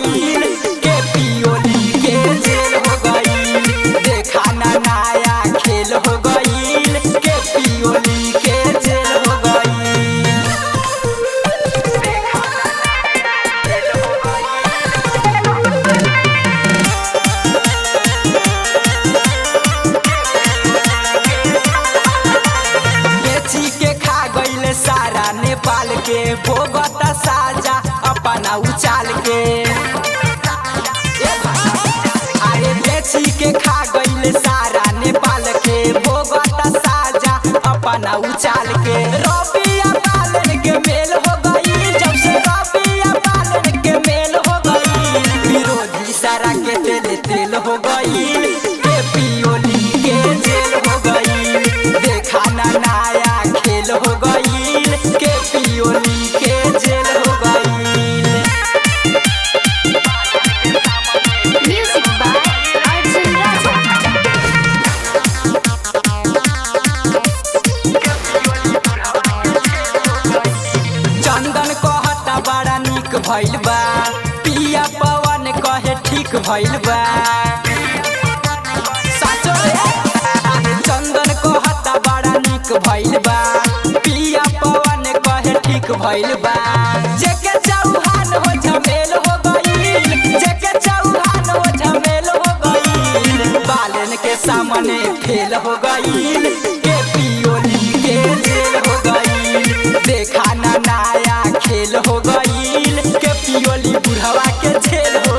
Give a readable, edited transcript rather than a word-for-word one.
गईल, के पियोली के जेल हो गईल। देखा ना नया खेल हो गईल, के पियोली के जेल हो गईल। बेची के खा गईल सारा नेपाल के, भोगता साजा अपना उचाल के। अरे बेची के खा गईल सारा नेपाल के, भोगता साजा अपना उचाल के। रबिया पालन के मेल हो गई, जब से रबिया पालन के मेल हो गई। विरोधी सारा के तेल तेल हो गई, के पियोली के जेल हो गई। देखा ना नया खेल हो गई, के पियोली के जेल हो गई। Music by Arjun Raja. चंदन कहता बड़ा निक भइल बा, पिया पवन कहे ठीक भइल बा। साचो रे, चंदन कहता बड़ा निक भइल बा, पिया पवन कहे ठीक भइल बा। जेके चौहान हो झमेल हो गईल, जेके चौहान हो झमेल हो गईल। बालन के सामने फेल हो गईल, के पियोली के जेल हो गईल। देखा ना नया खेल हो गईल, के पियोली बुढ़वा के जेल हो